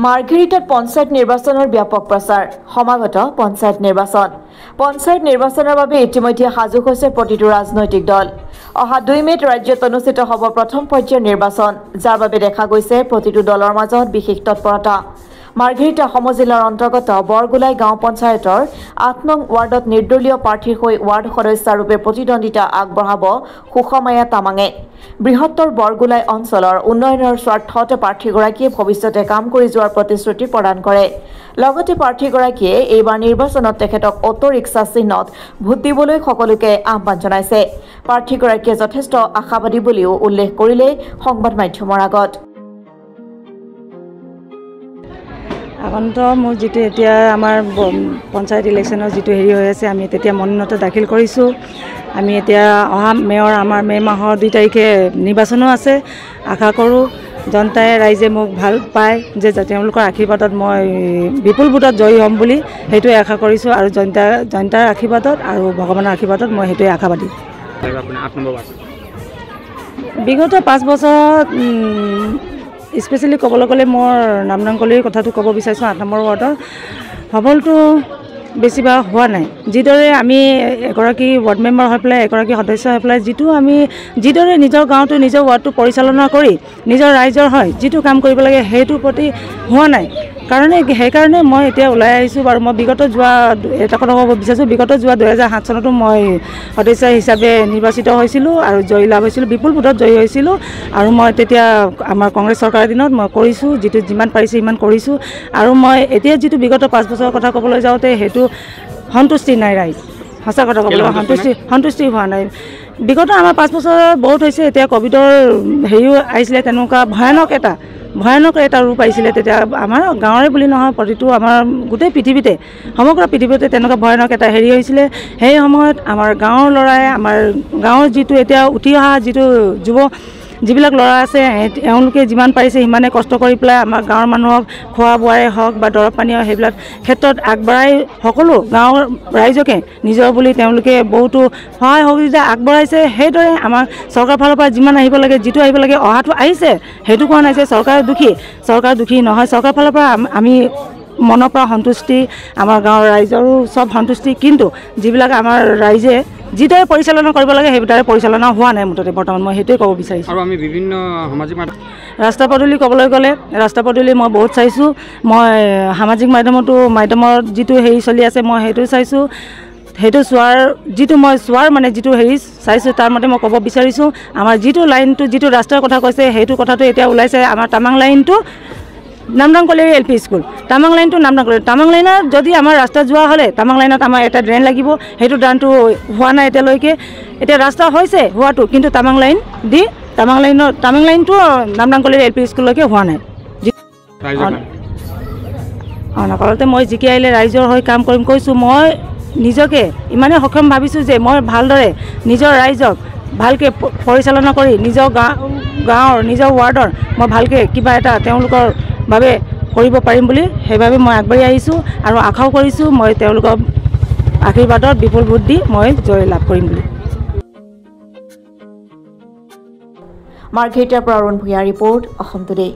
মাৰ্ঘেৰিটাত পঞ্চায়ত নিৰ্বাচনৰ ব্যাপক প্ৰচাৰ সমাগত পঞ্চায়ত নিৰ্বাচনৰ বাবে ইতিমধ্যে সাজু হৈছে প্ৰতিটো ৰাজনৈতিক দল অহা 2 মেত ৰাজ্যত অনুষ্ঠিত হ'ব প্ৰথম পৰ্যায়ৰ নিৰ্বাচন যাৰ বাবে দেখা গৈছে প্ৰতিটো দলৰ মাজত বিশেষ তৎপৰতা মাৰ্ঘেৰিটা সমজিলাৰ অন্তৰ্গত বৰগুলাই গাঁও পঞ্চায়তৰ 8 নং ৱাৰ্ডত নিৰ্দলীয় প্ৰাৰ্থীৰ হৈ ৱাৰ্ড সদস্যৰূপে প্ৰতিদ্বন্দ্বিতা আগবঢ়াব সুষমায়া তামাঙে বৃহত্তৰ বৰগুলাই অঞ্চলৰ উন্নয়নৰ স্বাৰ্থত প্ৰাৰ্থীগৰাকীয়ে ভৱিষ্যতে কাম কৰি যোৱাৰ প্ৰতিশ্ৰুতি প্ৰদান কৰে লগতে প্ৰাৰ্থীগৰাকীয়ে এইবাৰ নিৰ্বাচনত তেখেতক অটো ৰিক্সা চিহ্নত ভোট দিবলৈ সকলোকে আহ্বান জনাইছে প্ৰাৰ্থীগৰাকীয়ে যথেষ্ট আশাবাদী বুলিও উল্লেখ কৰিলে সংবাদ মাধ্যমৰ আগত আগন্ত মোৰ যেটো এতিয়া আমাৰ পঞ্চায়ত ইলেকশনৰ যেটো হেৰি হৈ আছে আমি তেতিয়া মনোনয়ন দাখিল কৰিছো আমি এতিয়া অহা মেয়ৰ আমাৰ মে মাহৰ 2 তাৰিখে নিৰ্বাচনো আছে আশা কৰো জনতাই ৰাইজে মোক ভাল পায় যে তেওঁলোকৰ আশীৰ্বাদত মই বিপুল ভোটত জয়ী হ'ম বুলি হেতুৱে আশা কৰিছো আৰু জনতাৰ আশীৰ্বাদত আৰু ভগৱানৰ আশীৰ্বাদত মই হেতুৱে আশাবাদী বিগত 5 বছৰত স্পেশালি ক'বলৈ গ'লে মোৰ নামদাংকলিৰ কথাটো ক'ব বিচাৰিছোঁ 8 নম্বৰ ৱাৰ্ডৰ সবলটো বেছিভাগ হোৱা নাই যিদৰে আমি এগৰাকী ৱাৰ্ড মেম্বাৰ হৈ পেলাই এগৰাকী সদস্য হৈ পেলাই যিদৰে নিজৰ গাঁৱটো নিজৰ ৱাৰ্ডটো পৰিচালনা কৰি নিজৰ ৰাইজৰ হয় যিটো কাম কৰিব লাগে সেইটোৰ প্ৰতি হোৱা নাই সেইকাৰণে মই এতিয়া ওলাই আহিছোঁ বাৰু মই বিগত যোৱা এটা কথা ক'ব বিচাৰিছোঁ বিগত যোৱা 2007 চনতো মই সদস্য হিচাপে নিৰ্বাচিত হৈছিলোঁ আৰু জয়ী লাভ হৈছিলোঁ বিপুল ভোটত জয়ী হৈছিলোঁ আৰু মই তেতিয়া আমাৰ কংগ্ৰেছ চৰকাৰৰ দিনত মই কৰিছোঁ যিটো যিমান পাৰিছে ইমান কৰিছোঁ আৰু মই এতিয়া যিটো বিগত 5 বছৰৰ কথা ক'বলৈ যাওঁতে সেইটো সন্তুষ্টি নাই ৰাইজ সঁচা কথা ক'বলৈ সন্তুষ্টি হোৱা নাই বিগত আমাৰ 5 বছৰ বহুত হৈছে এতিয়া কোভিডৰ হেৰিও আহিছিলে তেনেকুৱা ভয়ানক এটা ৰূপ আহিছিলে তেতিয়া আমাৰ গাঁৱৰে বুলি নহয় প্ৰতিটো আমাৰ গোটেই পৃথিৱীতে সমগ্ৰ পৃথিৱীতে তেনেকুৱা ভয়ানক এটা হেৰি হৈছিলে সেই সময়ত আমাৰ গাঁৱৰ ল'ৰাই আমাৰ গাঁৱৰ যিটো এতিয়া উঠি অহা যিটো যিবিলাক ল'ৰা আছে তেওঁলোকে যিমান পাৰিছে সিমানে কষ্ট কৰি পেলাই আমাৰ গাঁৱৰ মানুহক খোৱা বোৱাৰে হওক বা দৰৱ পানীৰ সেইবিলাক ক্ষেত্ৰত আগবঢ়াই সকলো গাঁৱৰ ৰাইজকে নিজৰ বুলি তেওঁলোকে বহুতো সহায় সহযোগিতা আগবঢ়াইছে সেইদৰে আমাৰ চৰকাৰ ফালৰ পৰা যিমান আহিব লাগে যিটো আহিব লাগে অহাটো আহিছে সেইটো কোৱা নাই যে চৰকাৰ দুখী নহয় চৰকাৰ ফালৰ পৰা আমি মনৰ পৰা সন্তুষ্টি আমাৰ গাঁৱৰ ৰাইজৰো সব সন্তুষ্টি কিন্তু যিবিলাক আমাৰ ৰাইজে যিদৰে পৰিচালনা কৰিব লাগে সেইদৰে পৰিচালনা হোৱা নাই মুঠতে বৰ্তমান মই সেইটোৱে ক'ব বিচাৰিছোঁ আৰু আমি বিভিন্ন সামাজিক মাধ্যম ৰাস্তা পদূলি ক'বলৈ গ'লে ৰাস্তা পদূলি মই বহুত চাইছোঁ মই সামাজিক মাধ্যমত যিটো হেৰি চলি আছে মই সেইটো চাইছোঁ সেইটো চোৱাৰ মানে যিটো হেৰি চাইছোঁ তাৰ মতে মই ক'ব বিচাৰিছোঁ আমাৰ যিটো লাইনটো যিটো ৰাস্তাৰ কথা কৈছে সেইটো কথাটো এতিয়া ওলাইছে আমাৰ টামাং লাইনটো নামদাংকলি LP স্কুল টামাং লাইনটো টামাং লাইনত যদি আমাৰ ৰাস্তা যোৱা হ'লে টামাং লাইনত আমাৰ এটা ড্ৰেইন লাগিব সেইটো ড্ৰেইনটো হোৱা নাই এতিয়ালৈকে এতিয়া ৰাস্তা হৈছে হোৱাটো কিন্তু টামাং লাইনটো নামদাংকলি LP স্কুললৈকে হোৱা নাই অনকালতে মই জিকি আহিলে ৰাইজৰ হৈ কাম কৰিম কৈছোঁ মই নিজকে ইমানে সক্ষম ভাবিছোঁ যে মই ভালদৰে নিজৰ ৰাইজক ভালকৈ পৰিচালনা কৰি নিজৰ গাঁৱৰ নিজৰ ৱাৰ্ডৰ মই ভালকৈ কিবা এটা তেওঁলোকৰ বাবে কৰিব পাৰিম বুলি সেইভাবে মই আগবাঢ়ি আহিছোঁ আৰু আশাও কৰিছোঁ মই তেওঁলোকৰ আশীৰ্বাদত বিপুল ভোট দি মই জয় লাভ কৰিম বুলি মাৰ্ঘেৰিটাৰ পৰা অৰুণ ভূঞা ৰিপৰ্ট অসম টুডে।